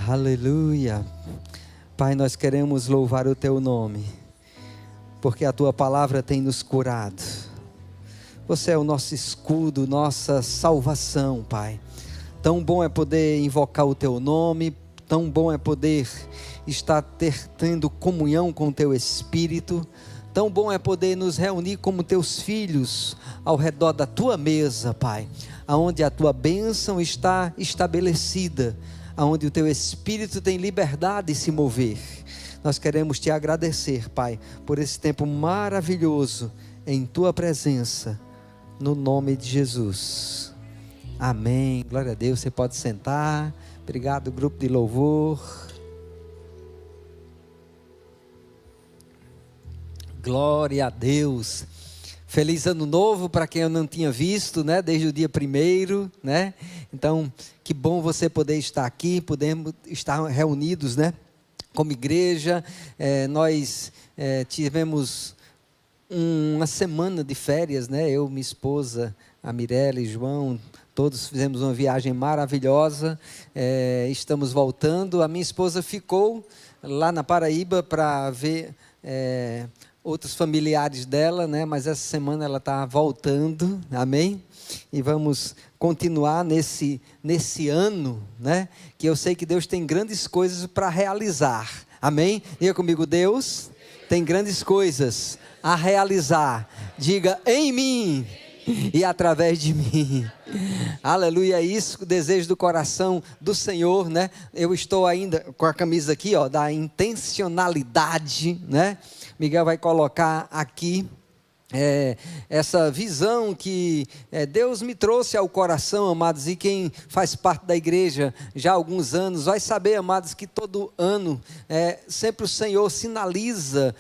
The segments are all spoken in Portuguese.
Aleluia. Pai, nós queremos louvar o Teu nome, porque a Tua palavra tem nos curado. Você é o nosso escudo, nossa salvação, Pai. Tão bom é poder invocar o Teu nome, tão bom é poder estar tendo comunhão com o Teu Espírito, tão bom é poder nos reunir como Teus filhos ao redor da Tua mesa, Pai, aonde a Tua bênção está estabelecida, aonde o Teu Espírito tem liberdade de se mover. Nós queremos Te agradecer, Pai, por esse tempo maravilhoso em Tua presença, no nome de Jesus. Amém. Glória a Deus. Você pode sentar. Obrigado, grupo de louvor. Glória a Deus. Feliz ano novo para quem eu não tinha visto, né? Desde o dia 1º, né? Então, que bom você poder estar aqui, podemos estar reunidos, né? Como igreja. Nós tivemos uma semana de férias, né? Eu, minha esposa, a Mirella e João, todos fizemos uma viagem maravilhosa. Estamos voltando. A minha esposa ficou lá na Paraíba para ver outros familiares dela, né? Mas essa semana ela está voltando, amém? E vamos continuar nesse ano, né? Que eu sei que Deus tem grandes coisas para realizar, amém? Diga comigo, Deus tem grandes coisas a realizar. Diga, em mim e através de mim. Aleluia, é isso, o desejo do coração do Senhor, né? Eu estou ainda com a camisa aqui, ó, da intencionalidade, né? Miguel vai colocar aqui essa visão que Deus me trouxe ao coração, amados, e quem faz parte da igreja já há alguns anos vai saber, amados, que todo ano sempre o Senhor sinaliza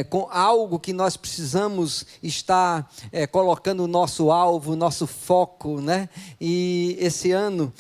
com algo que nós precisamos estar colocando o nosso alvo, o nosso foco, né? E esse ano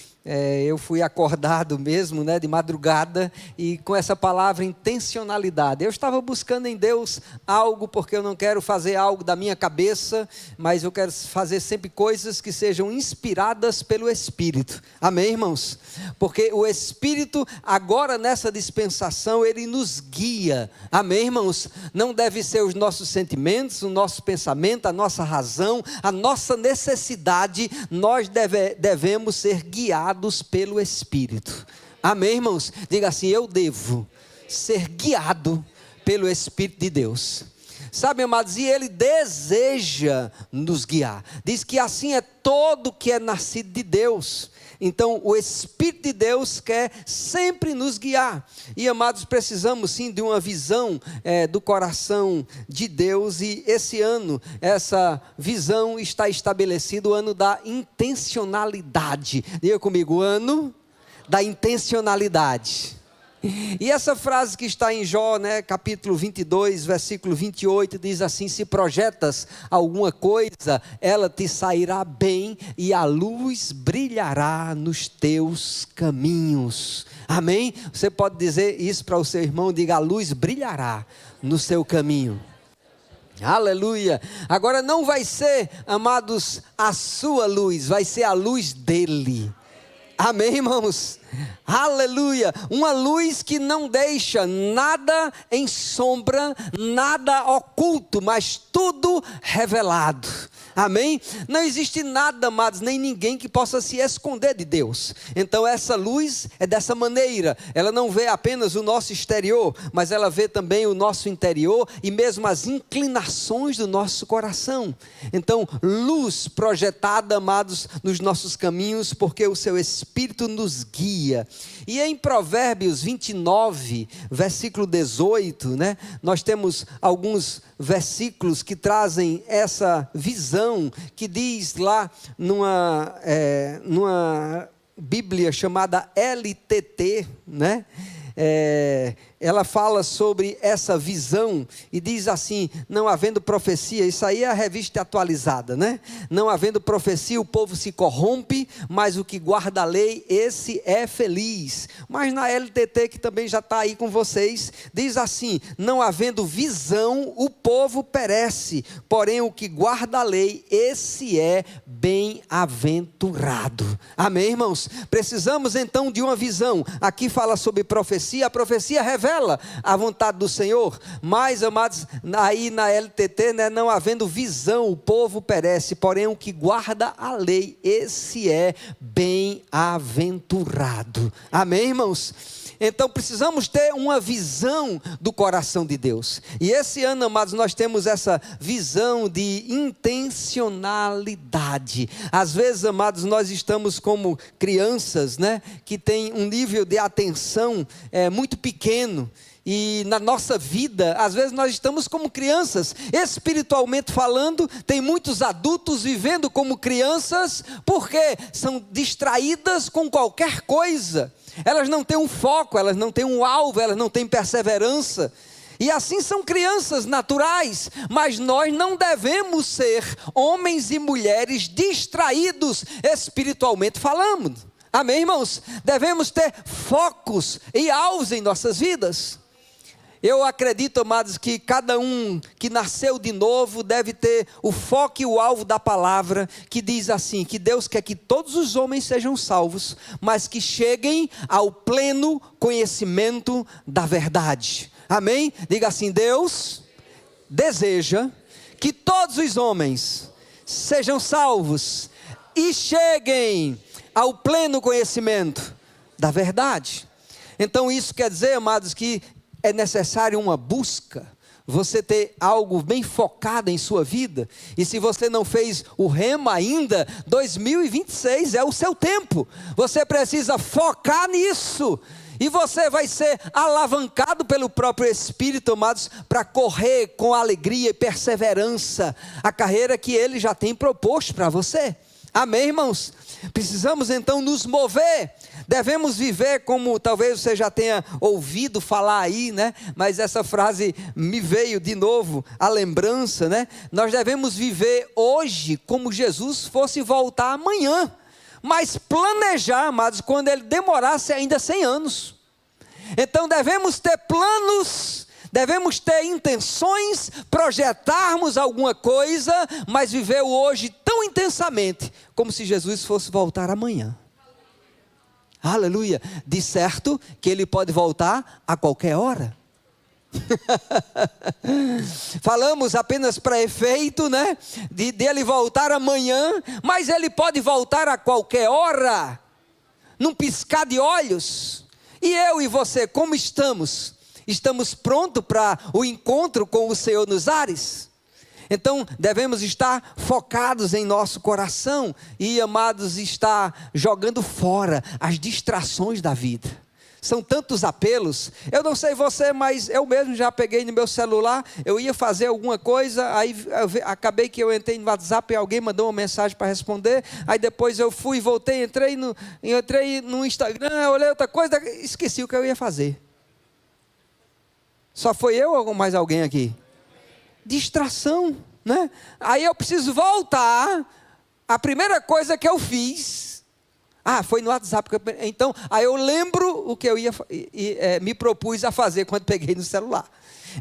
eu fui acordado mesmo, né, de madrugada, e com essa palavra intencionalidade, eu estava buscando em Deus algo, porque eu não quero fazer algo da minha cabeça, mas eu quero fazer sempre coisas que sejam inspiradas pelo Espírito, amém, irmãos? Porque o Espírito, agora nessa dispensação, ele nos guia, amém, irmãos? Não deve ser os nossos sentimentos, o nosso pensamento, a nossa razão, a nossa necessidade, nós devemos ser guiados pelo Espírito, amém, irmãos? Diga assim, eu devo ser guiado pelo Espírito de Deus, sabe, amados, e Ele deseja nos guiar, diz que assim é todo que é nascido de Deus. Então o Espírito de Deus quer sempre nos guiar, e amados, precisamos sim de uma visão do coração de Deus, e esse ano, essa visão está estabelecida, o ano da intencionalidade. Diga comigo, o ano da intencionalidade. E essa frase que está em Jó, né, capítulo 22, versículo 28, diz assim: se projetas alguma coisa, ela te sairá bem, e a luz brilhará nos teus caminhos, amém? Você pode dizer isso para o seu irmão, diga, a luz brilhará no seu caminho. Aleluia. Agora não vai ser, amados, a sua luz, vai ser a luz dele. Amém, irmãos? Aleluia, uma luz que não deixa nada em sombra, nada oculto, mas tudo revelado, amém? Não existe nada, amados, nem ninguém que possa se esconder de Deus. Então essa luz é dessa maneira, ela não vê apenas o nosso exterior, mas ela vê também o nosso interior e mesmo as inclinações do nosso coração. Então luz projetada, amados, nos nossos caminhos, porque o seu Espírito nos guia. E em Provérbios 29, versículo 18, né, nós temos alguns versículos que trazem essa visão, que diz lá numa Bíblia chamada LTT, né, ela fala sobre essa visão e diz assim: não havendo profecia, isso aí é a revista atualizada, né? Não havendo profecia, o povo se corrompe, mas o que guarda a lei, esse é feliz. Mas na LTT, que também já está aí com vocês, diz assim: não havendo visão, o povo perece, porém o que guarda a lei, esse é bem-aventurado. Amém, irmãos? Precisamos então de uma visão. Aqui fala sobre profecia, a profecia revela a vontade do Senhor, mas, amados, aí na LTT, né, não havendo visão, o povo perece, porém o que guarda a lei, esse é bem-aventurado. Amém, irmãos? Então precisamos ter uma visão do coração de Deus, e esse ano, amados, nós temos essa visão de intencionalidade. Às vezes, amados, nós estamos como crianças, né, que tem um nível de atenção muito pequeno, e na nossa vida, às vezes nós estamos como crianças, espiritualmente falando. Tem muitos adultos vivendo como crianças, porque são distraídas com qualquer coisa, elas não têm um foco, elas não têm um alvo, elas não têm perseverança, e assim são crianças naturais. Mas nós não devemos ser homens e mulheres distraídos espiritualmente falando, amém, irmãos? Devemos ter focos e alvos em nossas vidas. Eu acredito, amados, que cada um que nasceu de novo deve ter o foco e o alvo da palavra, que diz assim, que Deus quer que todos os homens sejam salvos, mas que cheguem ao pleno conhecimento da verdade. Amém? Diga assim: Deus deseja que todos os homens sejam salvos e cheguem ao pleno conhecimento da verdade. Então isso quer dizer, amados, que é necessário uma busca, você ter algo bem focado em sua vida. E se você não fez o rema ainda, 2026 é o seu tempo, você precisa focar nisso, e você vai ser alavancado pelo próprio Espírito, amados, para correr com alegria e perseverança a carreira que Ele já tem proposto para você. Amém, irmãos? Precisamos então nos mover, devemos viver como talvez você já tenha ouvido falar aí, né? Mas essa frase me veio de novo à lembrança, né? Nós devemos viver hoje como Jesus fosse voltar amanhã, mas planejar, amados, quando Ele demorasse ainda 100 anos. Então devemos ter planos, devemos ter intenções, projetarmos alguma coisa, mas viver o hoje tão intensamente, como se Jesus fosse voltar amanhã. Aleluia. De certo que Ele pode voltar a qualquer hora. Falamos apenas para efeito, né? De Ele voltar amanhã, mas Ele pode voltar a qualquer hora, num piscar de olhos. E eu e você, como estamos? Estamos prontos para o encontro com o Senhor nos ares? Então devemos estar focados em nosso coração e, amados, estar jogando fora as distrações da vida. São tantos apelos. Eu não sei você, mas eu mesmo já peguei no meu celular, eu ia fazer alguma coisa, aí acabei que eu entrei no WhatsApp e alguém mandou uma mensagem para responder, aí depois eu fui, voltei, entrei no Instagram, olhei outra coisa, esqueci o que eu ia fazer. Só foi eu ou mais alguém aqui? Distração, né? Aí eu preciso voltar. A primeira coisa que eu fiz, foi no WhatsApp. Então, aí eu lembro o que eu me propus a fazer quando peguei no celular.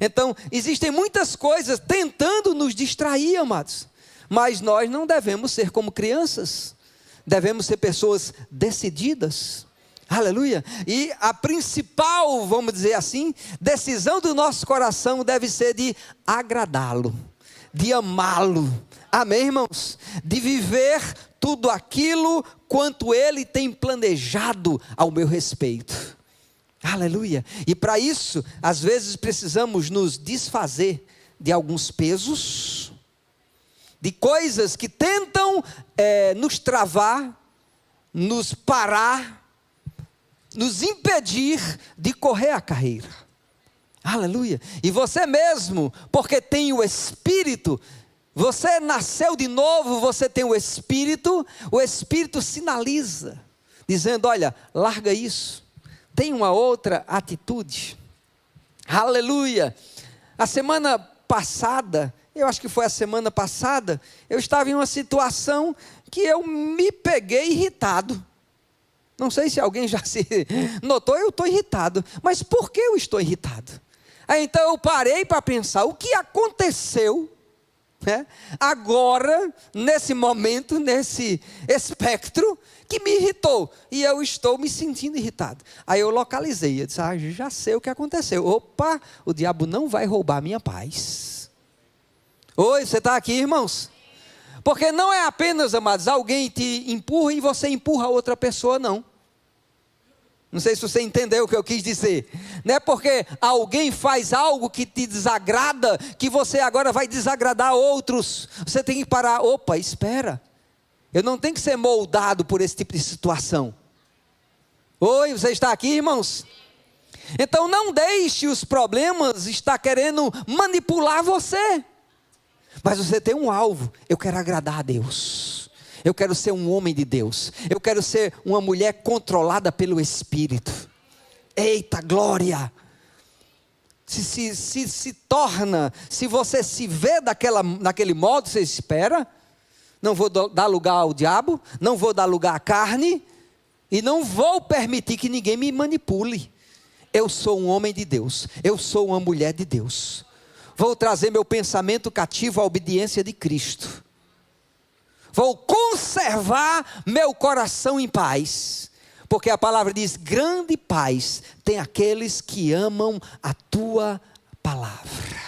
Então, existem muitas coisas tentando nos distrair, amados. Mas nós não devemos ser como crianças. Devemos ser pessoas decididas. Aleluia. E a principal, vamos dizer assim, decisão do nosso coração deve ser de agradá-lo, de amá-lo. Amém, irmãos? De viver tudo aquilo quanto Ele tem planejado ao meu respeito. Aleluia. E para isso, às vezes precisamos nos desfazer de alguns pesos, de coisas que tentam nos travar, nos parar, nos impedir de correr a carreira. Aleluia. E você mesmo, porque tem o Espírito, você nasceu de novo, você tem o Espírito sinaliza, dizendo: olha, larga isso, tem uma outra atitude. Aleluia! A semana passada, eu acho que foi a semana passada, eu estava em uma situação que eu me peguei irritado. Não sei se alguém já se notou, eu estou irritado. Mas por que eu estou irritado? Aí então eu parei para pensar, o que aconteceu, né, agora, nesse momento, nesse espectro, que me irritou. E eu estou me sentindo irritado. Aí eu localizei, eu disse, já sei o que aconteceu. Opa, o diabo não vai roubar minha paz. Oi, você está aqui, irmãos? Porque não é apenas, amados, alguém te empurra e você empurra outra pessoa, não. Não sei se você entendeu o que eu quis dizer. Não é porque alguém faz algo que te desagrada, que você agora vai desagradar outros. Você tem que parar, opa, espera. Eu não tenho que ser moldado por esse tipo de situação. Oi, você está aqui, irmãos? Então não deixe os problemas estar querendo manipular você. Mas você tem um alvo, eu quero agradar a Deus, eu quero ser um homem de Deus, eu quero ser uma mulher controlada pelo Espírito. Eita glória! Se torna, se você se vê daquele modo, você espera, não vou dar lugar ao diabo, não vou dar lugar à carne, e não vou permitir que ninguém me manipule. Eu sou um homem de Deus, eu sou uma mulher de Deus. Vou trazer meu pensamento cativo à obediência de Cristo. Vou conservar meu coração em paz. Porque a palavra diz, grande paz tem aqueles que amam a tua palavra.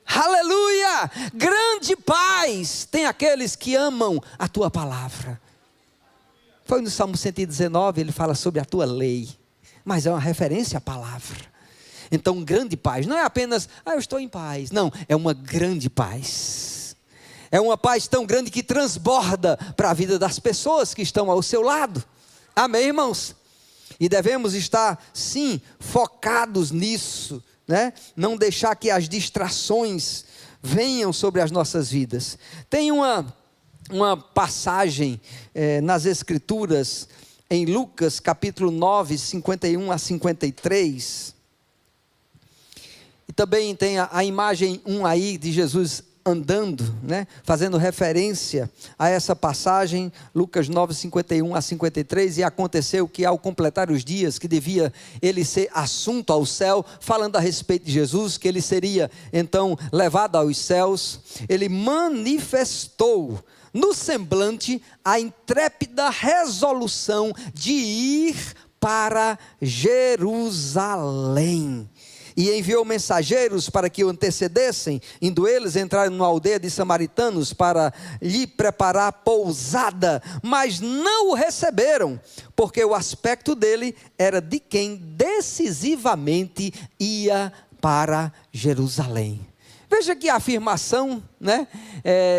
Aleluia! Grande paz tem aqueles que amam a tua palavra. Foi no Salmo 119, ele fala sobre a tua lei. Mas é uma referência à palavra. Então, grande paz, não é apenas, eu estou em paz. Não, é uma grande paz. É uma paz tão grande que transborda para a vida das pessoas que estão ao seu lado. Amém, irmãos? E devemos estar, sim, focados nisso, né? Não deixar que as distrações venham sobre as nossas vidas. Tem uma passagem nas Escrituras, em Lucas capítulo 9, 51 a 53... E também tem a imagem 1 aí de Jesus andando, né? Fazendo referência a essa passagem, Lucas 9, 51 a 53. E aconteceu que ao completar os dias que devia ele ser assunto ao céu, falando a respeito de Jesus, que ele seria então levado aos céus, ele manifestou no semblante a intrépida resolução de ir para Jerusalém. E enviou mensageiros para que o antecedessem, indo eles entrar numa aldeia de samaritanos para lhe preparar pousada, mas não o receberam, porque o aspecto dele era de quem decisivamente ia para Jerusalém. Veja que a afirmação, né?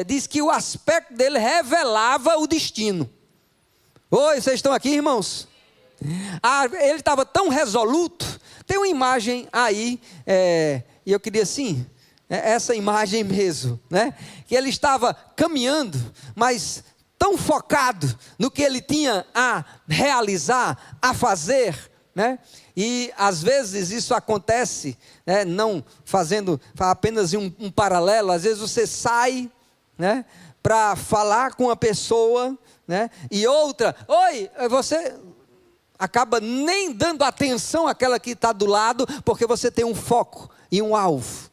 Diz que o aspecto dele revelava o destino. Oi, vocês estão aqui, irmãos? Ele estava tão resoluto. Tem uma imagem aí, e eu queria assim, essa imagem mesmo, né? Que ele estava caminhando, mas tão focado no que ele tinha a realizar, a fazer, né? E às vezes isso acontece, né? Não fazendo apenas um paralelo, às vezes você sai, né? Para falar com uma pessoa, né? E outra, oi, você acaba nem dando atenção àquela que está do lado, porque você tem um foco e um alvo,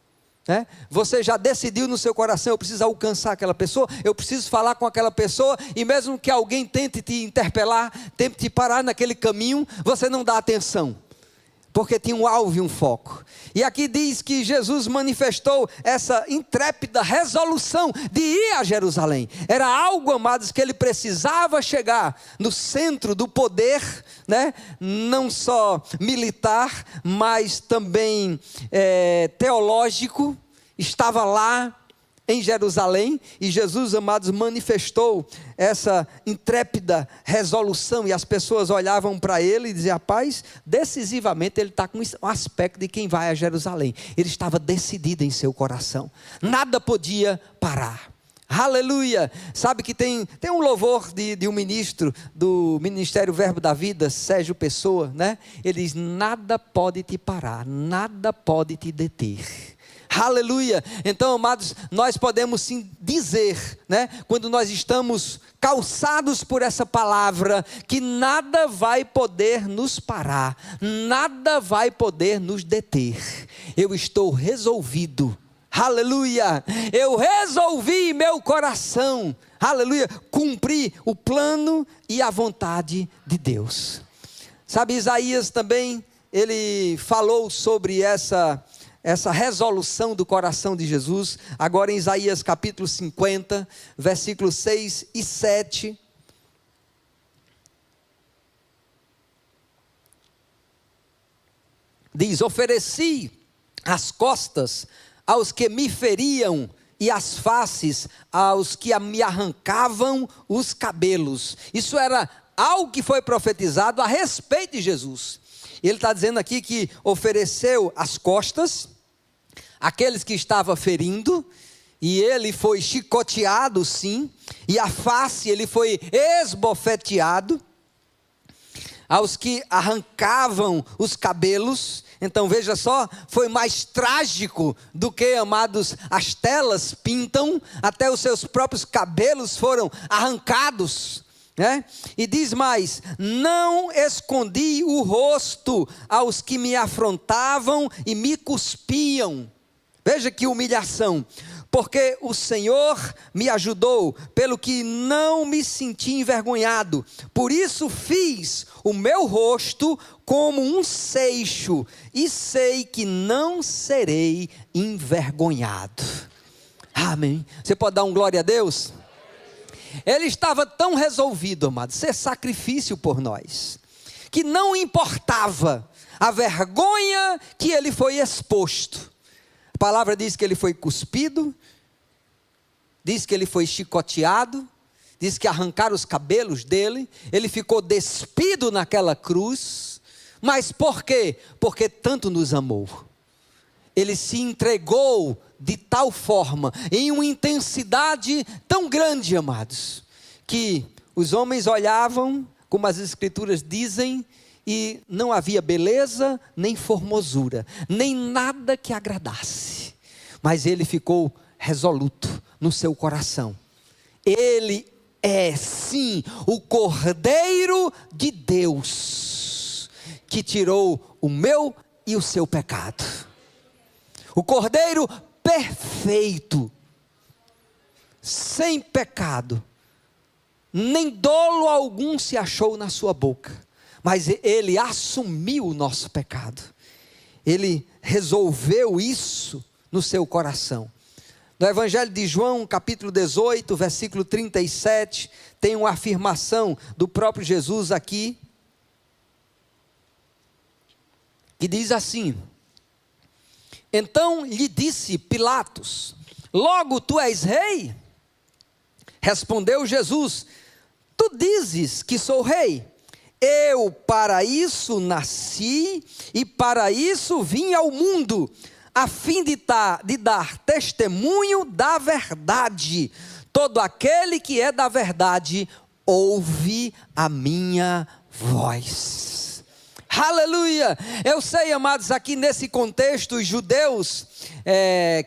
né? Você já decidiu no seu coração, eu preciso alcançar aquela pessoa, eu preciso falar com aquela pessoa, e mesmo que alguém tente te interpelar, tente te parar naquele caminho, você não dá atenção, porque tinha um alvo e um foco. E aqui diz que Jesus manifestou essa intrépida resolução de ir a Jerusalém. Era algo, amados, que ele precisava chegar no centro do poder, né? Não só militar, mas também teológico. Estava lá em Jerusalém, e Jesus, amados, manifestou essa intrépida resolução, e as pessoas olhavam para ele e diziam, rapaz, decisivamente ele está com o aspecto de quem vai a Jerusalém. Ele estava decidido em seu coração, nada podia parar. Aleluia. Sabe que tem um louvor de um ministro do Ministério Verbo da Vida, Sérgio Pessoa, né? Ele diz: nada pode te parar, nada pode te deter. Aleluia. Então, amados, nós podemos sim dizer, né, quando nós estamos calçados por essa palavra, que nada vai poder nos parar, nada vai poder nos deter. Eu estou resolvido. Aleluia, eu resolvi em meu coração, aleluia, cumprir o plano e a vontade de Deus. Sabe, Isaías também, ele falou sobre essa resolução do coração de Jesus, agora em Isaías capítulo 50, versículos 6 e 7. Diz: ofereci as costas aos que me feriam, e as faces aos que me arrancavam os cabelos. Isso era algo que foi profetizado a respeito de Jesus. Ele está dizendo aqui que ofereceu as costas àqueles que estavam ferindo, e ele foi chicoteado sim, e a face ele foi esbofeteado, aos que arrancavam os cabelos. Então veja só, foi mais trágico do que, amados, as telas pintam, até os seus próprios cabelos foram arrancados, né? E diz mais: não escondi o rosto aos que me afrontavam e me cuspiam. Veja que humilhação. Porque o Senhor me ajudou, pelo que não me senti envergonhado. Por isso fiz o meu rosto como um seixo, e sei que não serei envergonhado. Amém. Você pode dar um glória a Deus? Ele estava tão resolvido, amado, ser sacrifício por nós, que não importava a vergonha que ele foi exposto. A palavra diz que ele foi cuspido, diz que ele foi chicoteado, diz que arrancaram os cabelos dele, ele ficou despido naquela cruz. Mas por quê? Porque tanto nos amou. Ele se entregou de tal forma, em uma intensidade tão grande, amados, que os homens olhavam, como as escrituras dizem, e não havia beleza, nem formosura, nem nada que agradasse. Mas ele ficou resoluto no seu coração. Ele é sim o Cordeiro de Deus, que tirou o meu e o seu pecado. O Cordeiro perfeito, sem pecado, nem dolo algum se achou na sua boca. Mas ele assumiu o nosso pecado. Ele resolveu isso no seu coração. No Evangelho de João, capítulo 18, versículo 37, tem uma afirmação do próprio Jesus aqui, que diz assim: então lhe disse Pilatos: logo tu és rei? Respondeu Jesus: tu dizes que sou rei. Eu para isso nasci e para isso vim ao mundo, a fim de dar testemunho da verdade. Todo aquele que é da verdade ouve a minha voz. Aleluia! Eu sei, amados, aqui nesse contexto, os judeus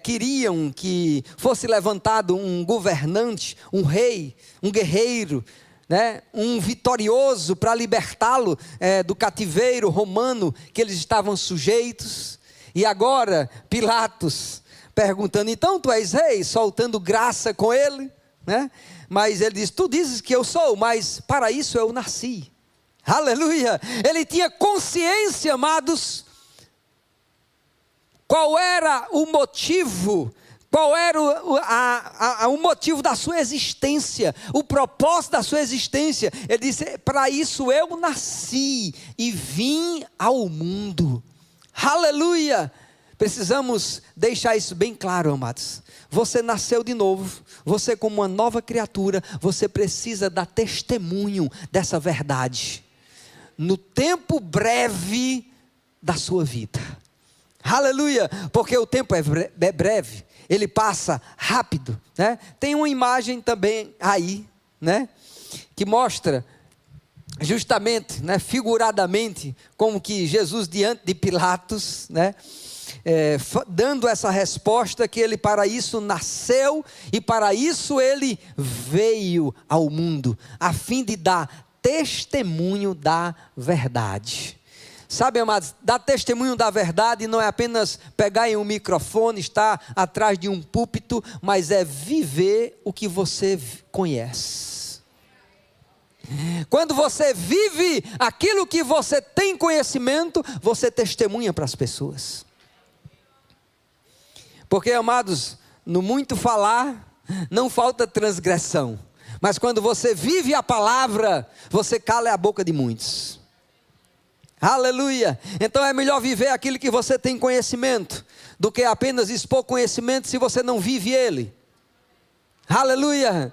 queriam que fosse levantado um governante, um rei, um guerreiro, né, um vitorioso para libertá-lo do cativeiro romano que eles estavam sujeitos. E agora Pilatos perguntando: então tu és rei? Soltando graça com ele, né? Mas ele diz: tu dizes que eu sou, mas para isso eu nasci. Aleluia! Ele tinha consciência, amados, qual era o motivo, qual era o motivo da sua existência, o propósito da sua existência. Ele disse: para isso eu nasci e vim ao mundo. Aleluia! Precisamos deixar isso bem claro, amados. Você nasceu de novo, você como uma nova criatura, você precisa dar testemunho dessa verdade, no tempo breve da sua vida. Aleluia! Porque o tempo é breve. ele passa rápido, né? Tem uma imagem também aí, né, que mostra justamente, né, figuradamente, como que Jesus diante de Pilatos, né, dando essa resposta que ele para isso nasceu e para isso ele veio ao mundo, a fim de dar testemunho da verdade. Sabe, amados, dar testemunho da verdade não é apenas pegar em um microfone, estar atrás de um púlpito, mas é viver o que você conhece. Quando você vive aquilo que você tem conhecimento, você testemunha para as pessoas. Porque, amados, no muito falar, não falta transgressão. Mas quando você vive a palavra, você cala a boca de muitos. Aleluia! Então é melhor viver aquilo que você tem conhecimento, do que apenas expor conhecimento se você não vive ele. Aleluia!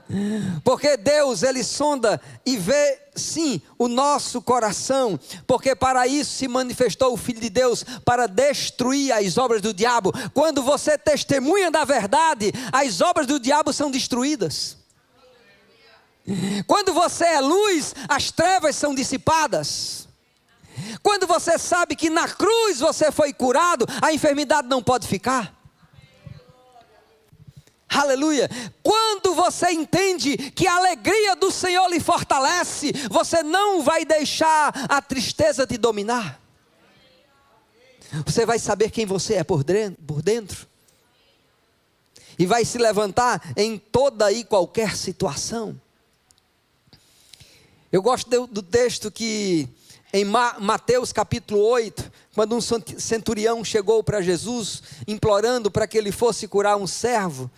Porque Deus, Ele sonda e vê sim o nosso coração, porque para isso se manifestou o Filho de Deus, para destruir as obras do diabo. Quando você testemunha da verdade, as obras do diabo são destruídas. Quando você é luz, as trevas são dissipadas. Quando você sabe que na cruz você foi curado, a enfermidade não pode ficar. Aleluia. Quando você entende que a alegria do Senhor lhe fortalece, você não vai deixar a tristeza te dominar. Você vai saber quem você é por dentro. E vai se levantar em toda e qualquer situação. Eu gosto do texto que em Mateus capítulo 8, quando um centurião chegou para Jesus, implorando para que ele fosse curar um servo,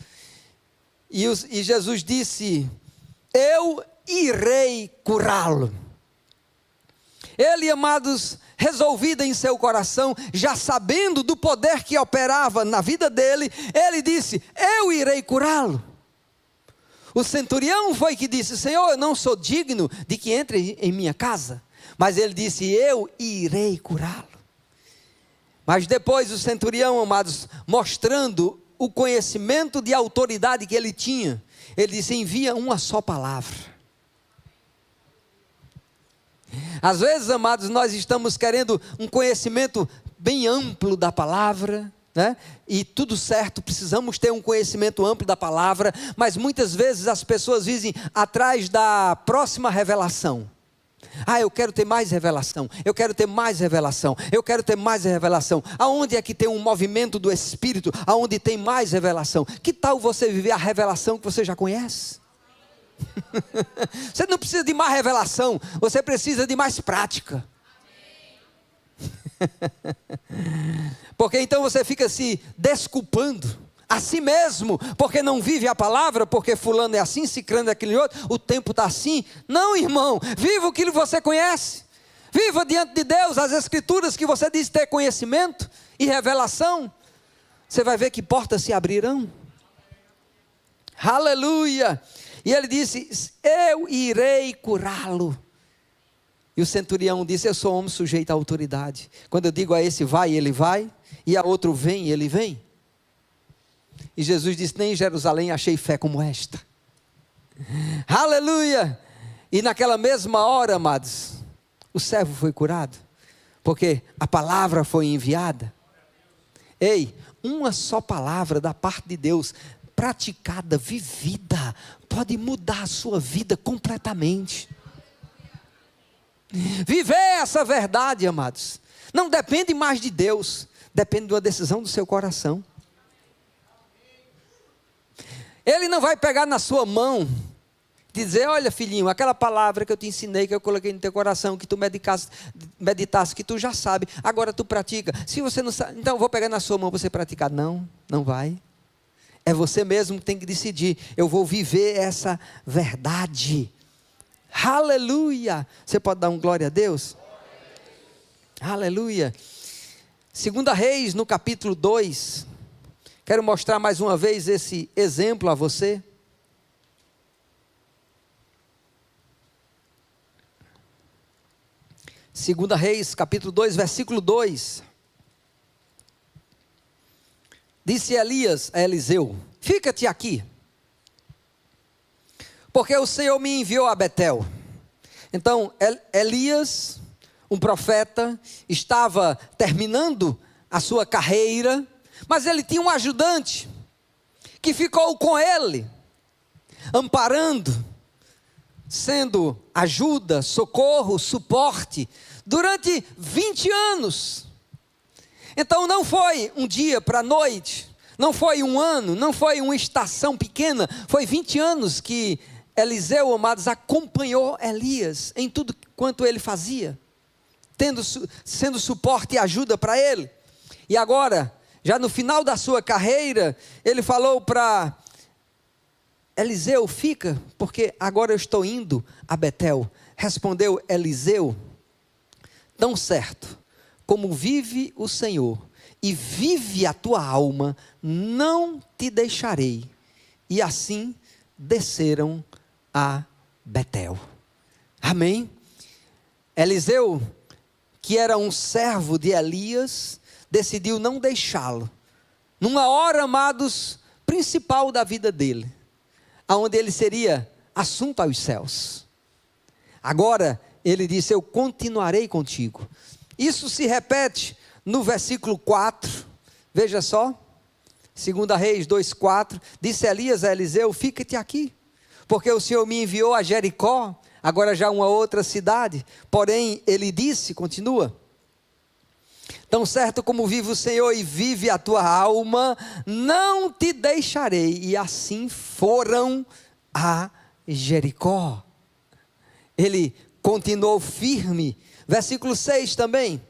e Jesus disse: eu irei curá-lo. Ele, amados, resolvido em seu coração, já sabendo do poder que operava na vida dele, ele disse: eu irei curá-lo. O centurião foi que disse: Senhor, eu não sou digno de que entre em minha casa. Mas ele disse: eu irei curá-lo. Mas depois o centurião, amados, mostrando o conhecimento de autoridade que ele tinha, ele disse: envia uma só palavra. Às vezes, amados, nós estamos querendo um conhecimento bem amplo da palavra, né? E tudo certo, precisamos ter um conhecimento amplo da palavra, mas muitas vezes as pessoas vivem atrás da próxima revelação. Eu quero ter mais revelação, eu quero ter mais revelação, eu quero ter mais revelação. Aonde é que tem um movimento do Espírito, aonde tem mais revelação? Que tal você viver a revelação que você já conhece? Você não precisa de mais revelação, você precisa de mais prática. Porque então você fica se desculpando a si mesmo, porque não vive a palavra, porque fulano é assim, ciclano é aquele outro, o tempo está assim. Não, irmão, viva aquilo que você conhece, viva diante de Deus as escrituras que você diz ter conhecimento e revelação. Você vai ver que portas se abrirão. Aleluia. E ele disse: eu irei curá-lo. E o centurião disse: eu sou homem sujeito à autoridade. Quando eu digo a esse vai, ele vai, e a outro vem, ele vem. E Jesus disse: nem em Jerusalém achei fé como esta. Aleluia. E naquela mesma hora, amados, o servo foi curado, porque a palavra foi enviada. Ei, uma só palavra da parte de Deus, praticada, vivida, pode mudar a sua vida completamente. Viver essa verdade, amados, não depende mais de Deus, depende de uma decisão do seu coração. Ele não vai pegar na sua mão e dizer: olha, filhinho, aquela palavra que eu te ensinei, que eu coloquei no teu coração, que tu meditasse, que tu já sabe, agora tu pratica. Se você não sabe, então eu vou pegar na sua mão para você praticar. Não, não vai. É você mesmo que tem que decidir: eu vou viver essa verdade. Aleluia. Você pode dar um glória a Deus? Aleluia. 2 Reis, no capítulo 2. Quero mostrar mais uma vez esse exemplo a você. Segunda Reis, capítulo 2, versículo 2. Disse Elias a Eliseu: fica-te aqui, porque o Senhor me enviou a Betel. Então Elias, um profeta, estava terminando a sua carreira, mas ele tinha um ajudante, que ficou com ele, amparando, sendo ajuda, socorro, suporte, durante 20 anos. Então não foi um dia para a noite, não foi um ano, não foi uma estação pequena, foi 20 anos que Eliseu, amados, acompanhou Elias em tudo quanto ele fazia, sendo suporte e ajuda para ele. E agora, já no final da sua carreira, ele falou para Eliseu: fica, porque agora eu estou indo a Betel. Respondeu Eliseu: tão certo como vive o Senhor e vive a tua alma, não te deixarei. E assim desceram a Betel. Amém? Eliseu, que era um servo de Elias, decidiu não deixá-lo, numa hora, amados, principal da vida dele, aonde ele seria assunto aos céus. Agora, ele disse: eu continuarei contigo. Isso se repete no versículo 4, veja só, 2 Reis 2,4, disse Elias a Eliseu: fica-te aqui, porque o Senhor me enviou a Jericó, agora já uma outra cidade. Porém, ele disse, continua: tão certo como vive o Senhor e vive a tua alma, não te deixarei. E assim foram a Jericó. Ele continuou firme. Versículo 6 também.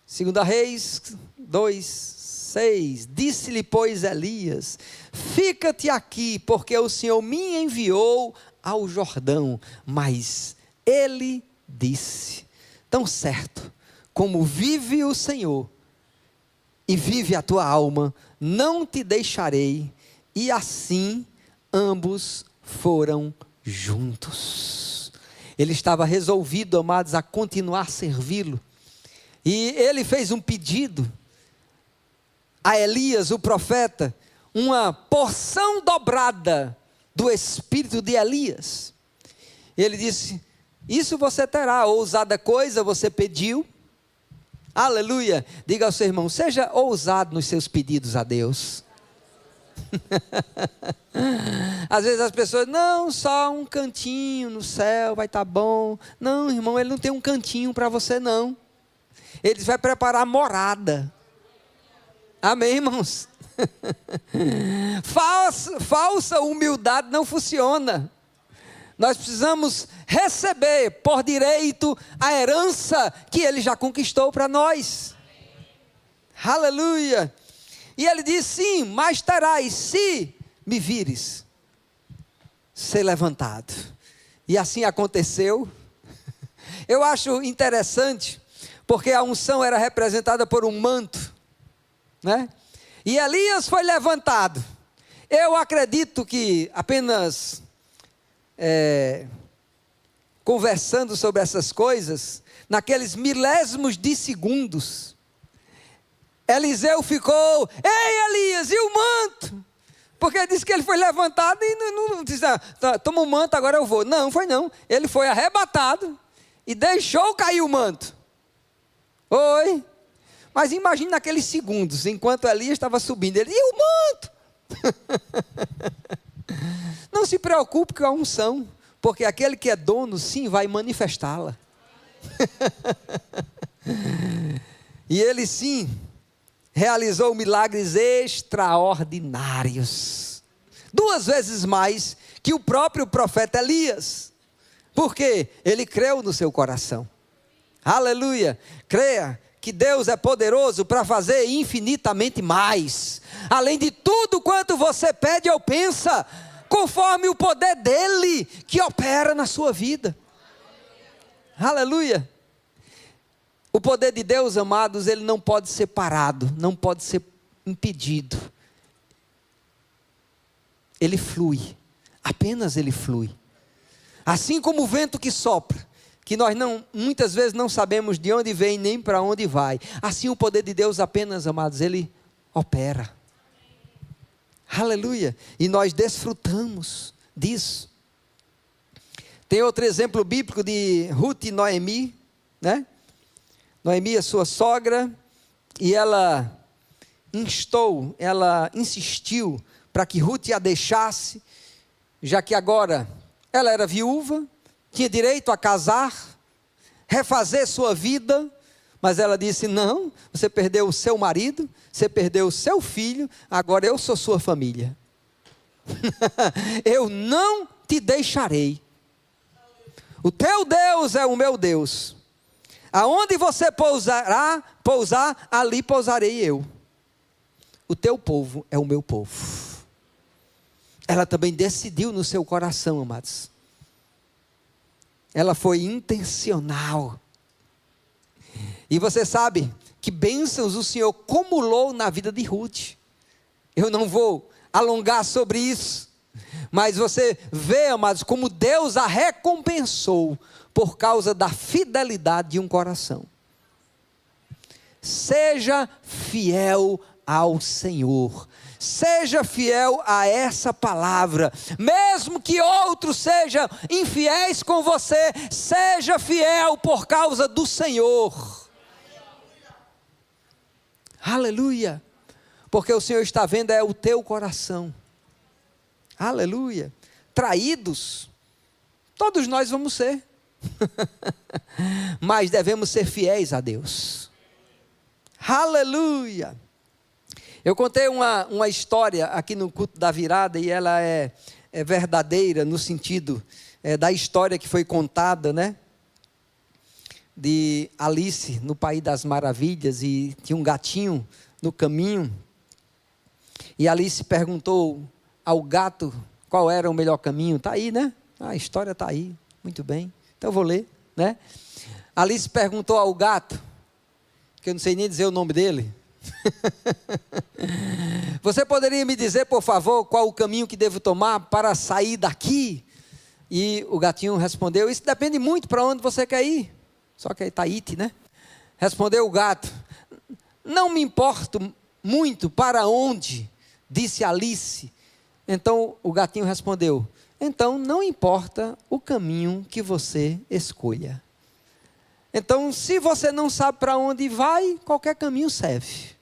2 Reis 2:6. Disse-lhe, pois, Elias: fica-te aqui, porque o Senhor me enviou ao Jordão. Mas ele disse: tão certo como vive o Senhor e vive a tua alma, não te deixarei. E assim ambos foram juntos. Ele estava resolvido, amados, a continuar a servi-lo. E ele fez um pedido a Elias, o profeta, uma porção dobrada do espírito de Elias. Ele disse: isso você terá, ousada coisa você pediu. Aleluia. Diga ao seu irmão: seja ousado nos seus pedidos a Deus. Às vezes as pessoas: não, só um cantinho no céu vai estar bom. Não, irmão, ele não tem um cantinho para você, não. Ele vai preparar morada. Amém, irmãos? Falsa humildade não funciona. Nós precisamos receber por direito a herança que ele já conquistou para nós. Aleluia. E ele diz: sim, mas terás, se me vires, ser levantado. E assim aconteceu. Eu acho interessante, porque a unção era representada por um manto, né? E Elias foi levantado. Eu acredito que apenas conversando sobre essas coisas, naqueles milésimos de segundos, Eliseu ficou: ei, Elias, e o manto? Porque disse que ele foi levantado e não disse: toma o manto, agora eu vou. Não, foi não. Ele foi arrebatado e deixou cair o manto. Oi. Mas imagine naqueles segundos, enquanto Elias estava subindo, ele: e o manto? Não se preocupe com a unção, porque aquele que é dono, sim, vai manifestá-la. E ele, sim, realizou milagres extraordinários, 2 vezes mais que o próprio profeta Elias, porque ele creu no seu coração. Aleluia. Creia que Deus é poderoso para fazer infinitamente mais, além de tudo quanto você pede ou pensa, conforme o poder dele que opera na sua vida. Aleluia. O poder de Deus, amados, ele não pode ser parado, não pode ser impedido. Ele flui, apenas ele flui. Assim como o vento que sopra, que nós muitas vezes não sabemos de onde vem nem para onde vai. Assim o poder de Deus apenas, amados, ele opera. Aleluia. E nós desfrutamos disso. Tem outro exemplo bíblico de Ruth e Noemi, né? Noemi é sua sogra, e ela insistiu para que Ruth a deixasse, já que agora ela era viúva, tinha direito a casar, refazer sua vida, mas ela disse: não, você perdeu o seu marido, você perdeu o seu filho, agora eu sou sua família. Eu não te deixarei. O teu Deus é o meu Deus. Aonde você pousar, ali pousarei eu. O teu povo é o meu povo. Ela também decidiu no seu coração, amados. Ela foi intencional. E você sabe que bênçãos o Senhor acumulou na vida de Ruth. Eu não vou alongar sobre isso, mas você vê, amados, como Deus a recompensou por causa da fidelidade de um coração. Seja fiel ao Senhor. Seja fiel a essa palavra, mesmo que outros sejam infiéis com você, seja fiel por causa do Senhor. Aleluia, porque o Senhor está vendo é o teu coração. Aleluia. Traídos, todos nós vamos ser, mas devemos ser fiéis a Deus. Aleluia. Eu contei uma história aqui no culto da virada, e ela é verdadeira no sentido da história que foi contada, né? De Alice no País das Maravilhas, e tinha um gatinho no caminho, e Alice perguntou ao gato qual era o melhor caminho. Está aí, né? A história está aí, muito bem, então eu vou ler, né? Alice perguntou ao gato, que eu não sei nem dizer o nome dele: você poderia me dizer, por favor, qual o caminho que devo tomar para sair daqui? E o gatinho respondeu: isso depende muito para onde você quer ir. Só que é Itaíti, né? Respondeu o gato: não me importo muito para onde, disse Alice. Então o gatinho respondeu: então não importa o caminho que você escolha. Então, se você não sabe para onde vai, qualquer caminho serve.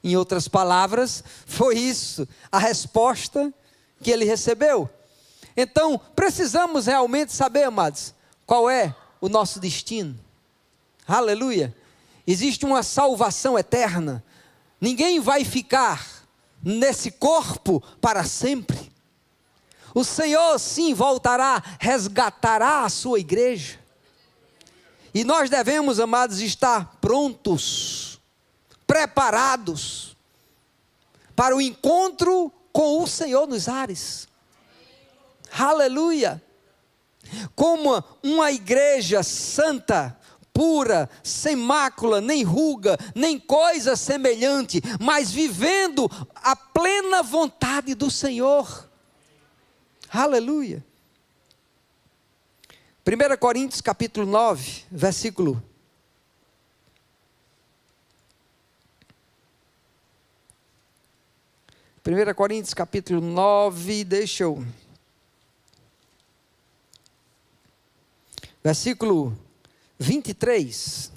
Em outras palavras, foi isso a resposta que ele recebeu. Então, precisamos realmente saber, amados, qual é o nosso destino. Aleluia. Existe uma salvação eterna. Ninguém vai ficar nesse corpo para sempre. O Senhor sim voltará, resgatará a sua igreja. E nós devemos, amados, estar prontos, preparados para o encontro com o Senhor nos ares. Aleluia. Como uma igreja santa, pura, sem mácula, nem ruga, nem coisa semelhante, mas vivendo a plena vontade do Senhor. Aleluia. 1 Coríntios capítulo 9, versículo 1 Coríntios capítulo 9, versículo 23.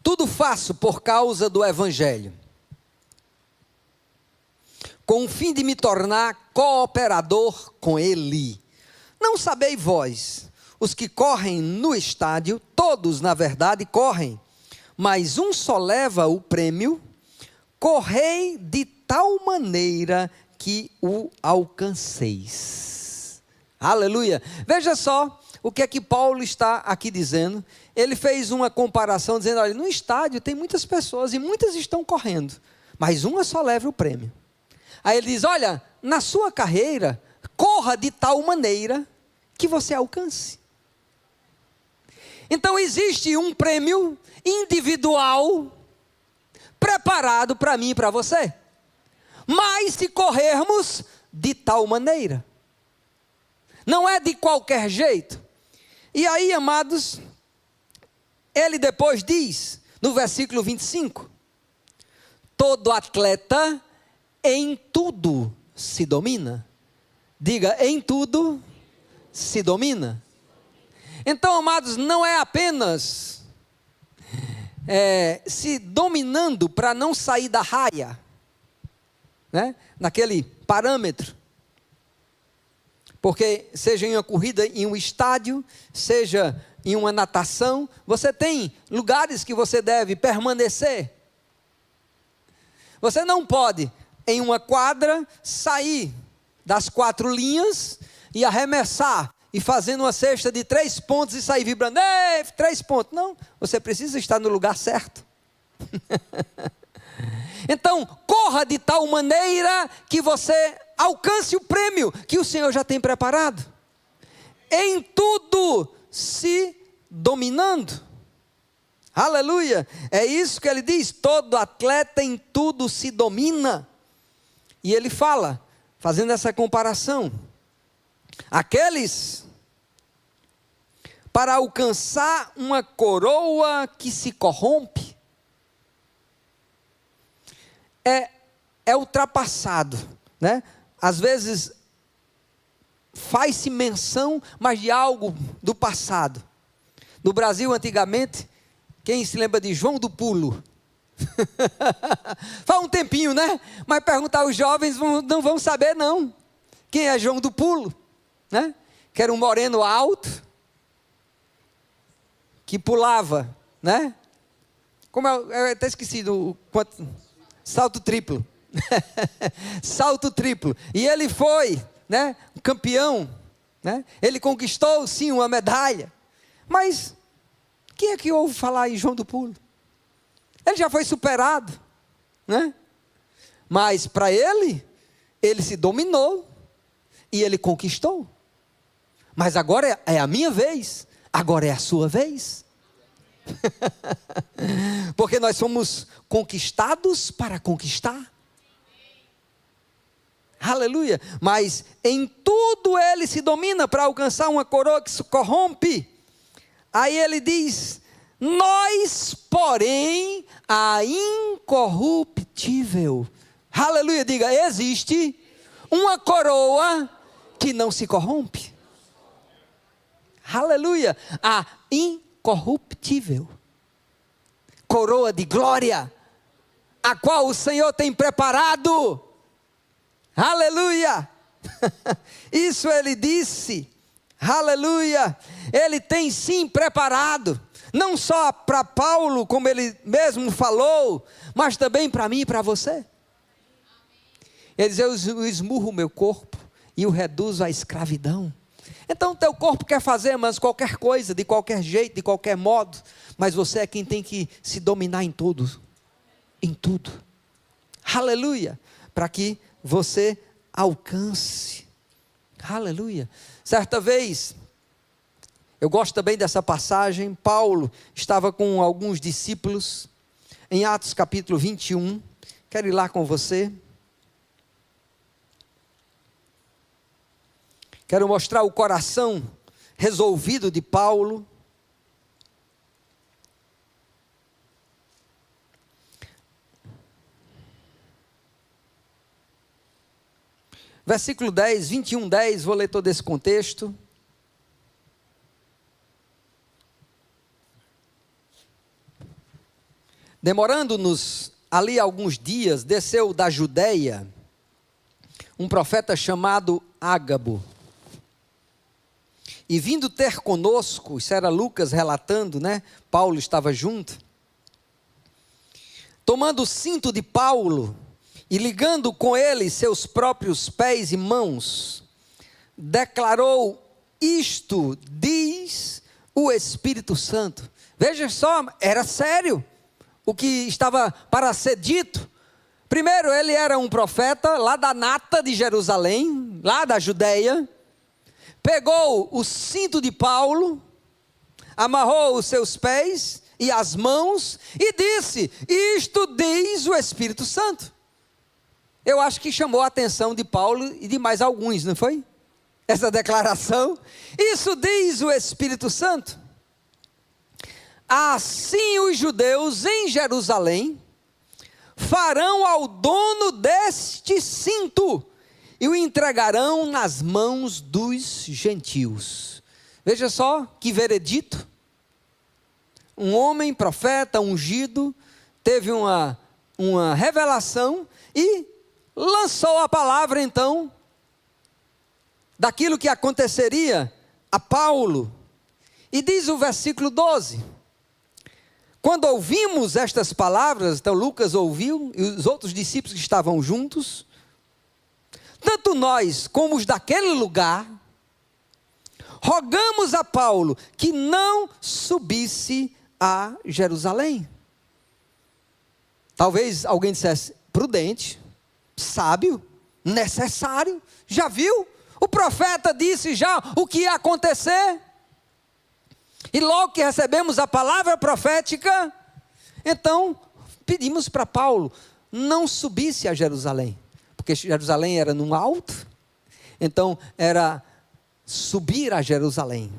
Tudo faço por causa do Evangelho, com o fim de me tornar cooperador com ele. Não sabeis vós, os que correm no estádio, todos na verdade correm, mas um só leva o prêmio. Correi de tal maneira que o alcanceis. Aleluia. Veja só o que é que Paulo está aqui dizendo. Ele fez uma comparação dizendo: olha, no estádio tem muitas pessoas e muitas estão correndo, mas uma só leva o prêmio. Aí ele diz: olha, na sua carreira, corra de tal maneira que você alcance. Então existe um prêmio individual preparado para mim e para você. Mas se corrermos de tal maneira, não é de qualquer jeito. E aí, amados, ele depois diz, no versículo 25, todo atleta em tudo se domina. Diga, em tudo se domina. Então, amados, não é apenas se dominando para não sair da raia, né? Naquele parâmetro. Porque seja em uma corrida em um estádio, seja em uma natação, você tem lugares que você deve permanecer. Você não pode, em uma quadra, sair das 4 linhas e arremessar, e fazendo uma cesta de 3 pontos e sair vibrando, 3 pontos. Não, você precisa estar no lugar certo. Então, corra de tal maneira que você alcance o prêmio que o Senhor já tem preparado. Em tudo se dominando. Aleluia. É isso que ele diz, todo atleta em tudo se domina. E ele fala, fazendo essa comparação, aqueles para alcançar uma coroa que se corrompe, é ultrapassado, né? Às vezes faz-se menção, mas de algo do passado. No Brasil, antigamente, quem se lembra de João do Pulo? Faz um tempinho, né? Mas perguntar aos jovens não vão saber não. Quem é João do Pulo? Né? Que era um moreno alto, que pulava, né? Como eu até esqueci do quanto, salto triplo. Salto triplo. E ele foi, né, um campeão, né? Ele conquistou sim uma medalha. Mas quem é que ouve falar em João do Pulo? Ele já foi superado, né? Mas para ele se dominou e ele conquistou. Mas agora é a minha vez, agora é a sua vez. Porque nós somos conquistados para conquistar. Aleluia. Mas em tudo ele se domina para alcançar uma coroa que se corrompe. Aí ele diz, nós, porém, a incorruptível. Aleluia, diga, existe uma coroa que não se corrompe. Aleluia, a incorruptível. Coroa de glória, a qual o Senhor tem preparado. Aleluia. Isso ele disse. Aleluia. Ele tem sim preparado. Não só para Paulo, como ele mesmo falou, mas também para mim e para você. Ele diz, eu esmurro o meu corpo e o reduzo à escravidão. Então o teu corpo quer fazer, mas qualquer coisa, de qualquer jeito, de qualquer modo. Mas você é quem tem que se dominar em tudo. Em tudo. Aleluia. Para que você alcance. Aleluia. Certa vez, eu gosto também dessa passagem, Paulo estava com alguns discípulos, em Atos capítulo 21, quero ir lá com você. Quero mostrar o coração resolvido de Paulo. Versículo 10, 21, 10, vou ler todo esse contexto. Demorando-nos ali alguns dias, desceu da Judeia um profeta chamado Ágabo. E vindo ter conosco, isso era Lucas relatando, né? Paulo estava junto. Tomando o cinto de Paulo e ligando com ele seus próprios pés e mãos, declarou, isto diz o Espírito Santo. Veja só, era sério o que estava para ser dito. Primeiro, ele era um profeta lá da nata de Jerusalém, lá da Judeia. Pegou o cinto de Paulo, amarrou os seus pés e as mãos e disse: isto diz o Espírito Santo. Eu acho que chamou a atenção de Paulo e de mais alguns, não foi? Essa declaração. Isso diz o Espírito Santo. Assim os judeus em Jerusalém farão ao dono deste cinto e o entregarão nas mãos dos gentios. Veja só que veredito. Um homem, profeta, ungido, teve uma revelação e lançou a palavra então, daquilo que aconteceria a Paulo. E diz o versículo 12, quando ouvimos estas palavras, então Lucas ouviu, e os outros discípulos que estavam juntos, tanto nós como os daquele lugar, rogamos a Paulo que não subisse a Jerusalém. Talvez alguém dissesse: prudente, sábio, necessário, já viu? O profeta disse já o que ia acontecer. E logo que recebemos a palavra profética, então pedimos para Paulo não subisse a Jerusalém, porque Jerusalém era num alto, então era subir a Jerusalém.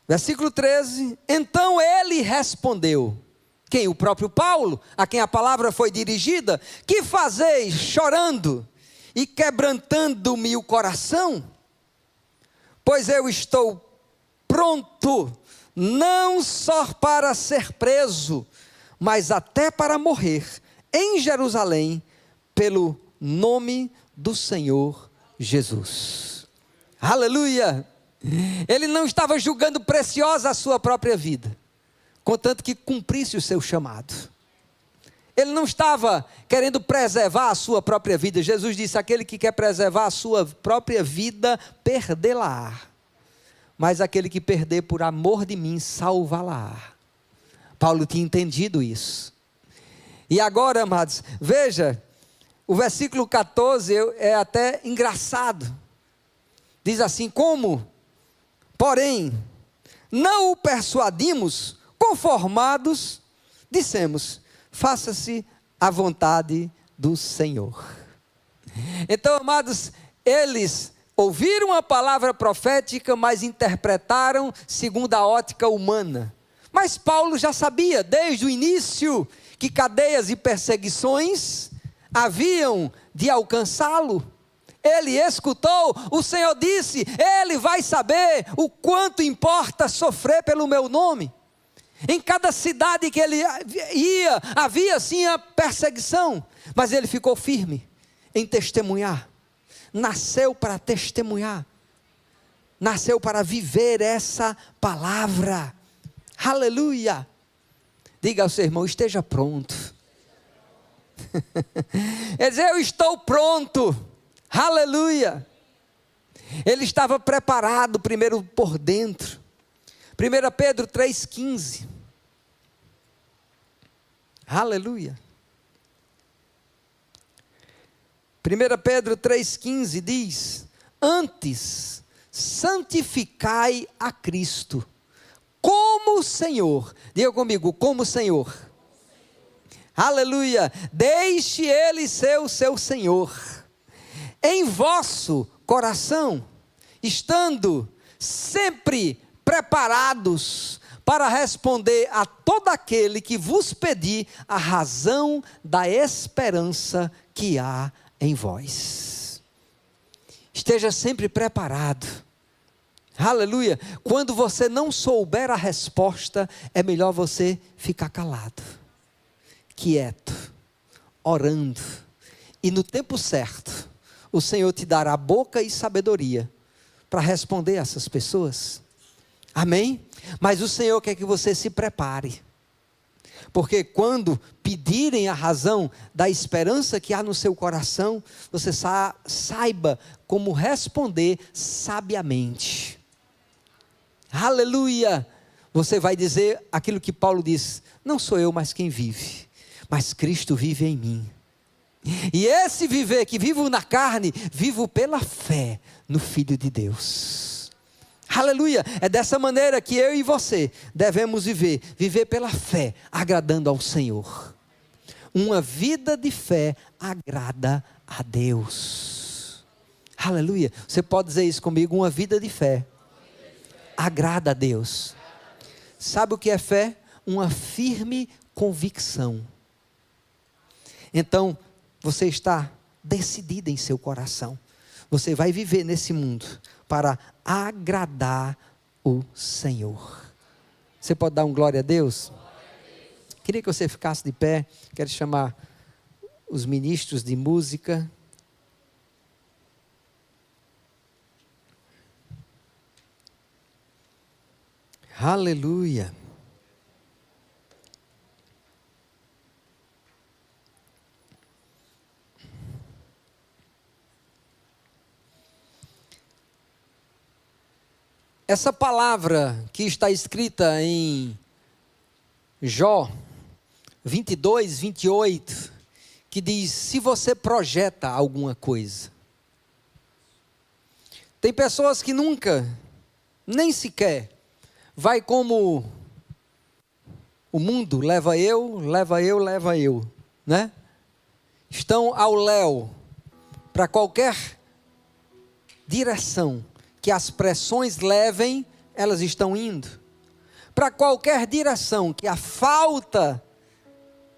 Versículo 13, então ele respondeu, quem? O próprio Paulo, a quem a palavra foi dirigida: que fazeis chorando e quebrantando-me o coração? Pois eu estou pronto, não só para ser preso, mas até para morrer em Jerusalém, pelo nome do Senhor Jesus. Aleluia! Ele não estava julgando preciosa a sua própria vida, contanto que cumprisse o seu chamado. Ele não estava querendo preservar a sua própria vida. Jesus disse: aquele que quer preservar a sua própria vida, perdê-la-á. Mas aquele que perder por amor de mim, salvá-la-á. Paulo tinha entendido isso. E agora, amados, veja, o versículo 14 é até engraçado. Diz assim: como, porém, não o persuadimos, conformados, dissemos: faça-se a vontade do Senhor. Então, amados, eles ouviram a palavra profética, mas interpretaram segundo a ótica humana. Mas Paulo já sabia, desde o início, que cadeias e perseguições haviam de alcançá-lo. Ele escutou, o Senhor disse: ele vai saber o quanto importa sofrer pelo meu nome. Em cada cidade que ele ia, havia sim a perseguição, mas ele ficou firme em testemunhar. Nasceu para testemunhar, nasceu para viver essa palavra. Aleluia! Diga ao seu irmão: esteja pronto. Ele diz: eu estou pronto. Aleluia! Ele estava preparado primeiro por dentro. 1 Pedro 3,15. Aleluia. 1 Pedro 3,15 diz: antes santificai a Cristo como Senhor. Diga comigo: como Senhor. Aleluia. Deixe Ele ser o seu Senhor em vosso coração, estando sempre preparados para responder a todo aquele que vos pedir a razão da esperança que há em vós. Esteja sempre preparado. Aleluia. Quando você não souber a resposta, é melhor você ficar calado, quieto, orando, e no tempo certo o Senhor te dará boca e sabedoria para responder a essas pessoas. Amém? Mas o Senhor quer que você se prepare, porque quando pedirem a razão da esperança que há no seu coração, você saiba como responder sabiamente. Aleluia! Você vai dizer aquilo que Paulo diz: não sou eu mais quem vive, mas Cristo vive em mim. E esse viver que vivo na carne, vivo pela fé no Filho de Deus. Aleluia, é dessa maneira que eu e você devemos viver pela fé, agradando ao Senhor. Uma vida de fé agrada a Deus. Aleluia, você pode dizer isso comigo, uma vida de fé agrada a Deus. Sabe o que é fé? Uma firme convicção. Então, você está decidido em seu coração. Você vai viver nesse mundo para agradar o Senhor. Você pode dar um glória a Deus? Queria que você ficasse de pé. Quero chamar os ministros de música. Aleluia. Essa palavra que está escrita em Jó 22, 28, que diz: se você projeta alguma coisa. Tem pessoas que nunca, nem sequer, vai como o mundo, leva eu, né? Estão ao léu, para qualquer direção que as pressões levem, elas estão indo. Para qualquer direção que a falta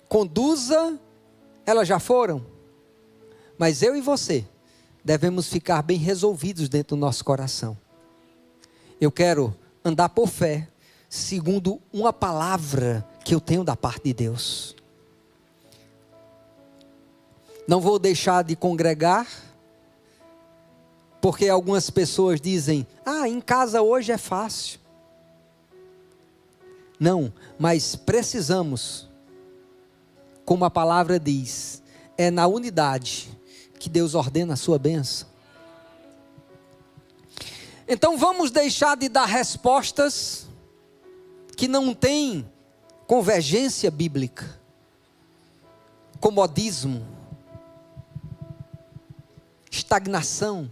conduza, elas já foram. Mas eu e você devemos ficar bem resolvidos dentro do nosso coração. Eu quero andar por fé, segundo uma palavra que eu tenho da parte de Deus. Não vou deixar de congregar, porque algumas pessoas dizem: em casa hoje é fácil. Não, mas precisamos, como a palavra diz, é na unidade que Deus ordena a sua bênção. Então vamos deixar de dar respostas que não têm convergência bíblica, comodismo, estagnação,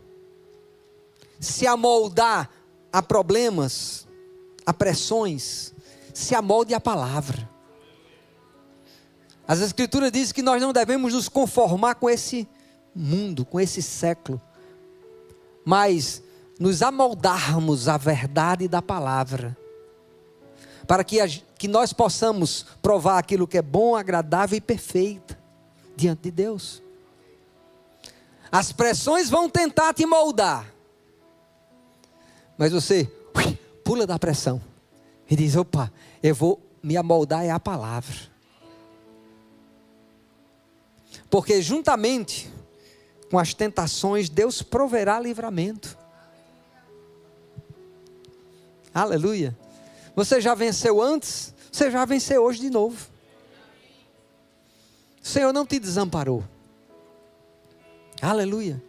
se amoldar a problemas, a pressões, se amolde a palavra. As Escrituras dizem que nós não devemos nos conformar com esse mundo, com esse século, mas nos amoldarmos à verdade da palavra, para que nós possamos provar aquilo que é bom, agradável e perfeito diante de Deus. As pressões vão tentar te moldar, mas você pula da pressão e diz: opa, eu vou me amoldar é a palavra. Porque juntamente com as tentações, Deus proverá livramento. Aleluia. Você já venceu antes, você já venceu hoje de novo. O Senhor não te desamparou. Aleluia.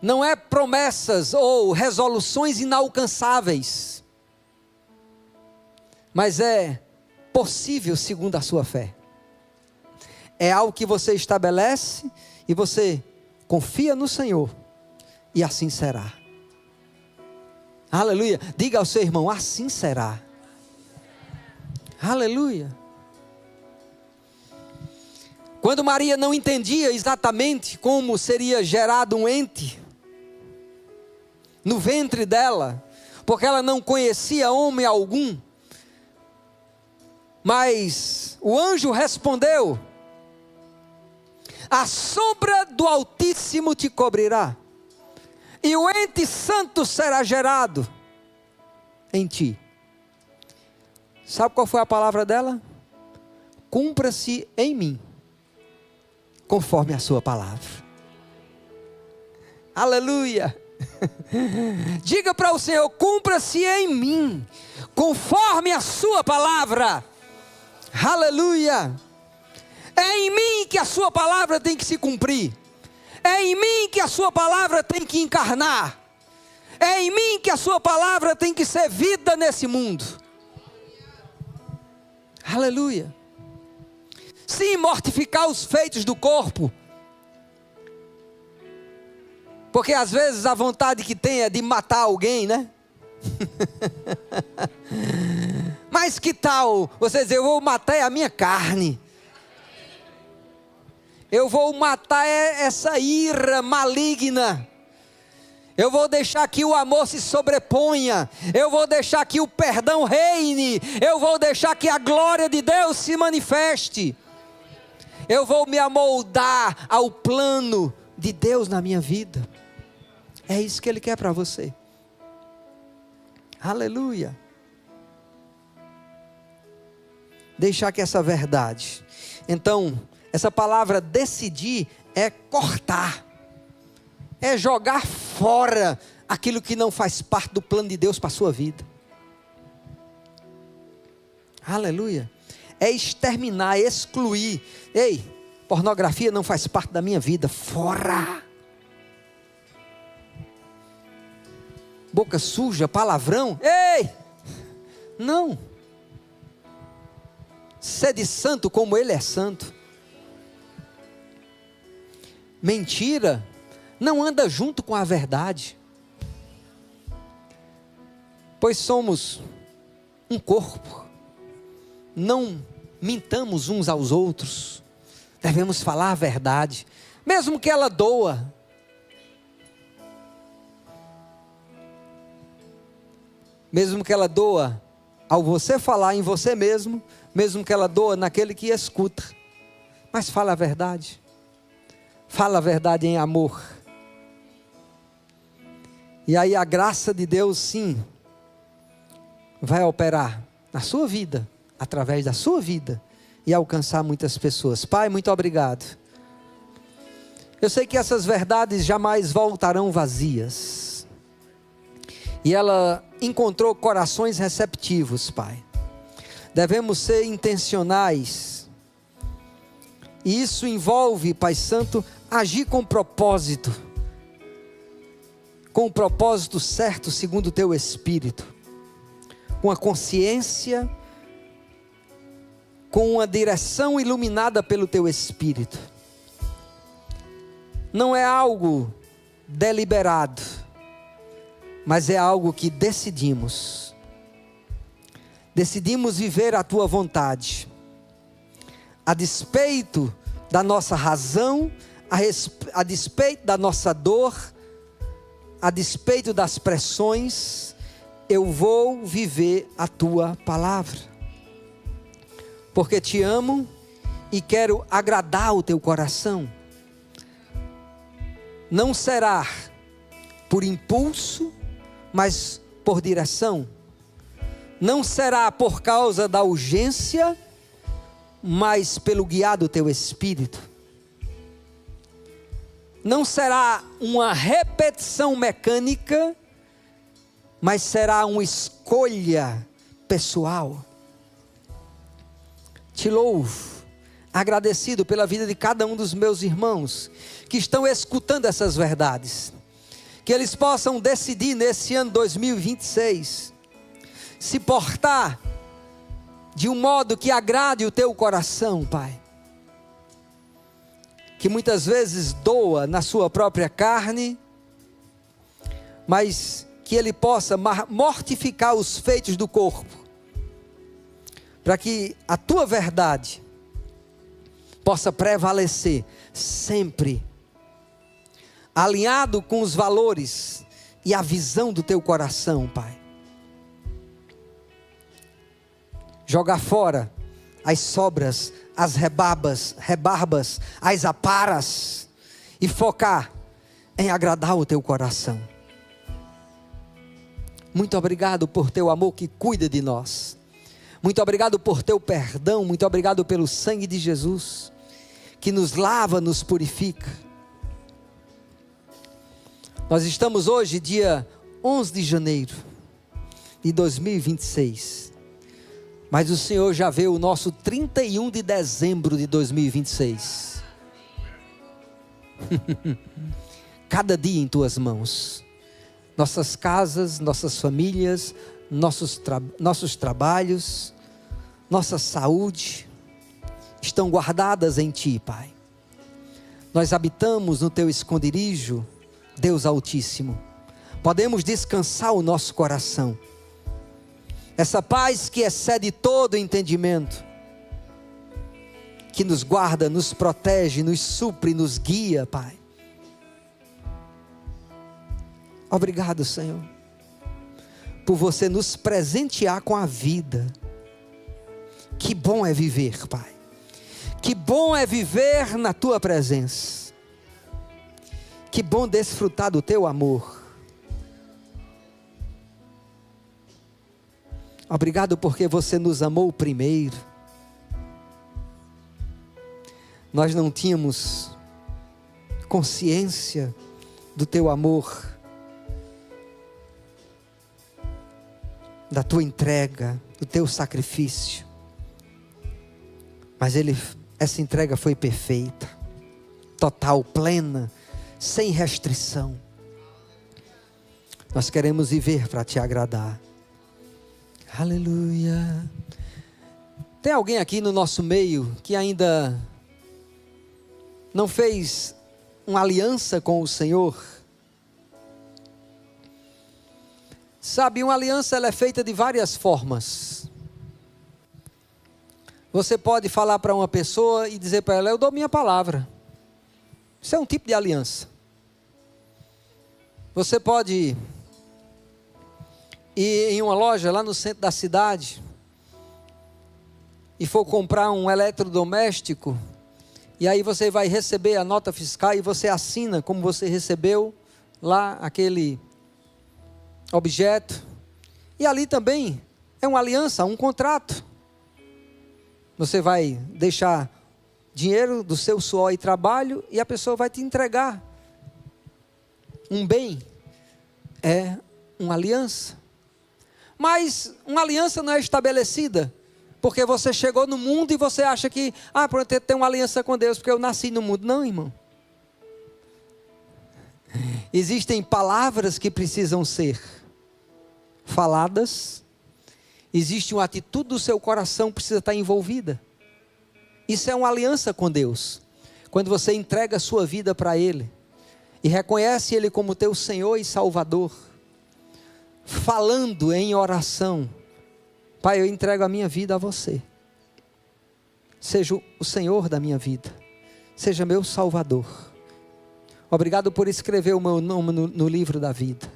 Não é promessas ou resoluções inalcançáveis, mas é possível segundo a sua fé. É algo que você estabelece e você confia no Senhor, e assim será. Aleluia. Diga ao seu irmão: assim será. Aleluia. Quando Maria não entendia exatamente como seria gerado um ente no ventre dela, porque ela não conhecia homem algum, mas o anjo respondeu: a sombra do Altíssimo te cobrirá, e o ente santo será gerado em ti. Sabe qual foi a palavra dela? Cumpra-se em mim, conforme a sua palavra. Aleluia. Diga para o Senhor: cumpra-se em mim, conforme a sua palavra. Aleluia. É em mim que a sua palavra tem que se cumprir. É em mim que a sua palavra tem que encarnar. É em mim que a sua palavra tem que ser vida nesse mundo. Aleluia. Sim, mortificar os feitos do corpo, Porque às vezes a vontade que tem é de matar alguém, né? Mas que tal você dizer, eu vou matar a minha carne. Eu vou matar essa ira maligna. Eu vou deixar que o amor se sobreponha. Eu vou deixar que o perdão reine. Eu vou deixar que a glória de Deus se manifeste. Eu vou me amoldar ao plano de Deus na minha vida. É isso que Ele quer para você. Aleluia. Deixar que essa verdade. Então, essa palavra decidir é cortar. É jogar fora aquilo que não faz parte do plano de Deus para a sua vida. Aleluia. É exterminar, é excluir. Ei, pornografia não faz parte da minha vida. Fora. Boca suja, palavrão. Ei, não. Sede santo como Ele é santo. Mentira não anda junto com a verdade. Pois somos um corpo. Não mintamos uns aos outros. Devemos falar a verdade, mesmo que ela doa. Mesmo que ela doa ao você falar em você mesmo, mesmo que ela doa naquele que escuta. Mas fala a verdade. Fala a verdade em amor. E aí a graça de Deus, sim, vai operar na sua vida, através da sua vida, e alcançar muitas pessoas. Pai, muito obrigado. Eu sei que essas verdades jamais voltarão vazias. E ela encontrou corações receptivos, Pai. Devemos ser intencionais. E isso envolve, Pai Santo, agir com propósito. Com o propósito certo, segundo o Teu Espírito. Com a consciência, com uma direção iluminada pelo Teu Espírito. Não é algo deliberado, mas é algo que decidimos. Decidimos viver a Tua vontade, a despeito da nossa razão, a despeito da nossa dor, a despeito das pressões. Eu vou viver a Tua palavra, porque Te amo e quero agradar o Teu coração. Não será por impulso, mas por direção. Não será por causa da urgência, mas pelo guiar do Teu Espírito. Não será uma repetição mecânica, mas será uma escolha pessoal. Te louvo, agradecido pela vida de cada um dos meus irmãos que estão escutando essas verdades. Que eles possam decidir nesse ano 2026 se portar de um modo que agrade o Teu coração, Pai. Que muitas vezes doa na sua própria carne, mas que ele possa mortificar os feitos do corpo, para que a Tua verdade possa prevalecer sempre, alinhado com os valores e a visão do Teu coração, Pai. Jogar fora as sobras, as rebarbas, as aparas, e focar em agradar o Teu coração. Muito obrigado por Teu amor que cuida de nós. Muito obrigado por Teu perdão. Muito obrigado pelo sangue de Jesus, que nos lava, nos purifica. Nós estamos hoje, dia 11 de janeiro de 2026. Mas o Senhor já vê o nosso 31 de dezembro de 2026. Cada dia em Tuas mãos. Nossas casas, nossas famílias, nossos trabalhos, nossa saúde, estão guardadas em Ti, Pai. Nós habitamos no Teu esconderijo Deus Altíssimo. Podemos descansar o nosso coração. Essa paz que excede todo entendimento, que nos guarda, nos protege, nos supre, nos guia, Pai. Obrigado, Senhor, por você nos presentear com a vida. Que bom é viver, Pai. Que bom é viver na Tua presença. Que bom desfrutar do Teu amor. Obrigado porque você nos amou primeiro. Nós não tínhamos consciência do Teu amor, da Tua entrega, do Teu sacrifício. Mas essa entrega foi perfeita, total, plena, sem restrição. Nós queremos viver para Te agradar. Aleluia. Tem alguém aqui no nosso meio que ainda não fez uma aliança com o Senhor? Sabe, uma aliança ela é feita de várias formas. Você pode falar para uma pessoa e dizer para ela: eu dou minha palavra. Isso é um tipo de aliança. Você pode ir em uma loja lá no centro da cidade e for comprar um eletrodoméstico, e aí você vai receber a nota fiscal e você assina como você recebeu lá aquele objeto. E ali também é uma aliança, um contrato. Você vai deixar dinheiro do seu suor e trabalho e a pessoa vai te entregar um bem. É uma aliança. Mas uma aliança não é estabelecida porque você chegou no mundo e você acha que, pronto, eu tenho uma aliança com Deus porque eu nasci no mundo. Não, irmão. Existem palavras que precisam ser faladas. Existe uma atitude do seu coração que precisa estar envolvida. Isso é uma aliança com Deus. Quando você entrega a sua vida para Ele e reconhece Ele como teu Senhor e Salvador, falando em oração: Pai, eu entrego a minha vida a você. Seja o Senhor da minha vida. Seja meu Salvador. Obrigado por escrever o meu nome no livro da vida.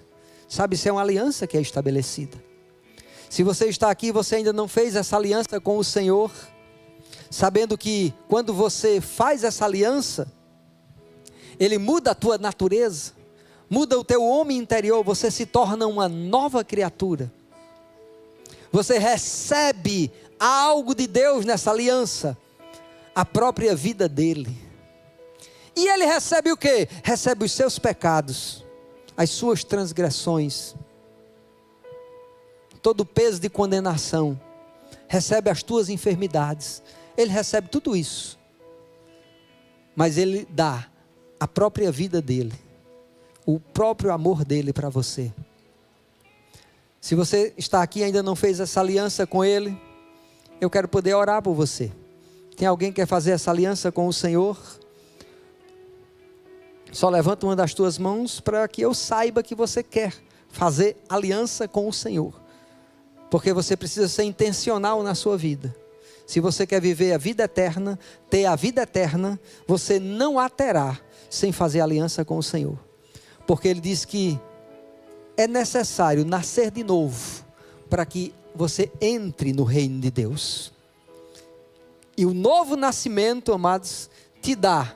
Sabe, isso é uma aliança que é estabelecida. Se você está aqui e você ainda não fez essa aliança com o Senhor, sabendo que quando você faz essa aliança, Ele muda a tua natureza, muda o teu homem interior, você se torna uma nova criatura. Você recebe algo de Deus nessa aliança, a própria vida dEle. E Ele recebe o quê? Recebe os seus pecados, as suas transgressões, todo o peso de condenação, recebe as tuas enfermidades, Ele recebe tudo isso, mas Ele dá a própria vida dEle, o próprio amor dEle para você. Se você está aqui e ainda não fez essa aliança com Ele, eu quero poder orar por você. Tem alguém que quer fazer essa aliança com o Senhor? Só levanta uma das tuas mãos para que eu saiba que você quer fazer aliança com o Senhor. Porque você precisa ser intencional na sua vida. Se você quer viver a vida eterna, ter a vida eterna, você não a terá sem fazer aliança com o Senhor. Porque Ele diz que é necessário nascer de novo para que você entre no reino de Deus. E o novo nascimento, amados, te dá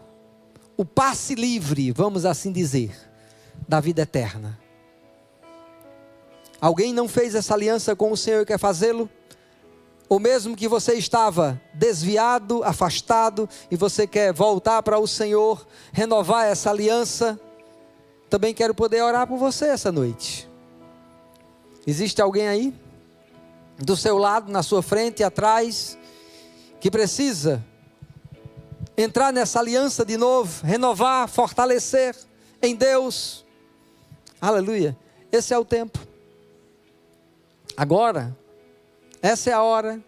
o passe livre, vamos assim dizer, da vida eterna. Alguém não fez essa aliança com o Senhor e quer fazê-lo? Ou mesmo que você estava desviado, afastado, e você quer voltar para o Senhor, renovar essa aliança, também quero poder orar por você essa noite. Existe alguém aí? Do seu lado, na sua frente e atrás, que precisa entrar nessa aliança de novo, renovar, fortalecer em Deus? Aleluia. Esse é o tempo. Agora, essa é a hora.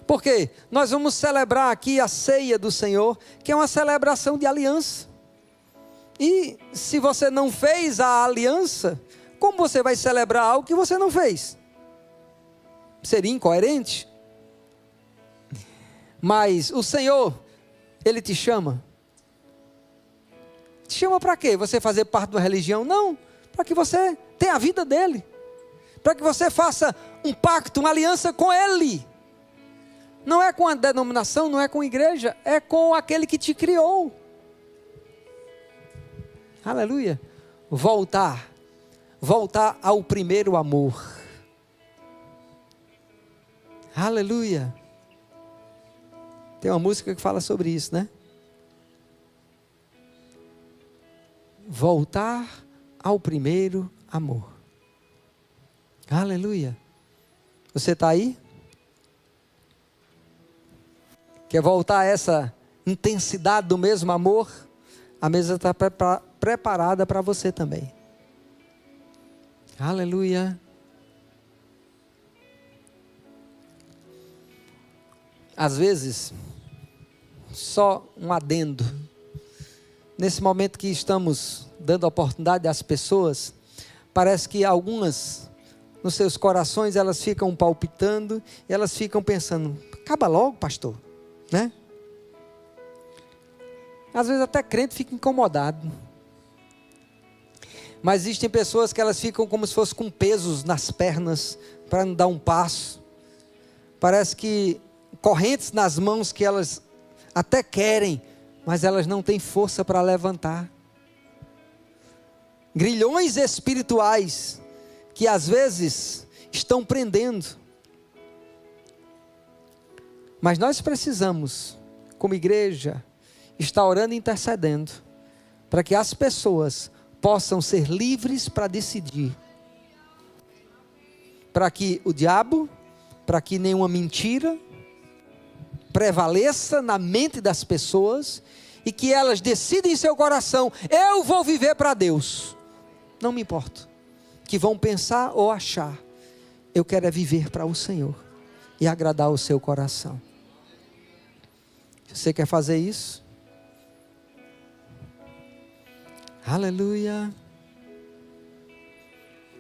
Porque nós vamos celebrar aqui a ceia do Senhor, que é uma celebração de aliança. E se você não fez a aliança, como você vai celebrar algo que você não fez? Seria incoerente. Mas o Senhor, Ele te chama. Te chama para quê? Você fazer parte de uma religião? Não, para que você tenha a vida dEle. Para que você faça um pacto, uma aliança com Ele. Não é com a denominação, não é com a igreja, é com aquele que te criou. Aleluia. Voltar ao primeiro amor. Aleluia. Tem uma música que fala sobre isso, né? Voltar ao primeiro amor. Aleluia. Você está aí? Quer voltar a essa intensidade do mesmo amor? A mesa está preparada para você também. Aleluia. Às vezes, só um adendo. Nesse momento que estamos dando oportunidade às pessoas, parece que algumas, nos seus corações, elas ficam palpitando, e elas ficam pensando, acaba logo, pastor, né? Às vezes até crente fica incomodado. Mas existem pessoas que elas ficam como se fosse com pesos nas pernas, para não dar um passo. Parece que correntes nas mãos que elas até querem, mas elas não têm força para levantar. Grilhões espirituais que às vezes estão prendendo. Mas nós precisamos, como igreja, estar orando e intercedendo, para que as pessoas possam ser livres para decidir. Para que o diabo, para que nenhuma mentira prevaleça na mente das pessoas, e que elas decidem em seu coração, eu vou viver para Deus. Não me importa que vão pensar ou achar, eu quero é viver para o Senhor, e agradar o seu coração. Você quer fazer isso? Aleluia.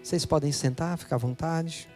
Vocês podem sentar, ficar à vontade.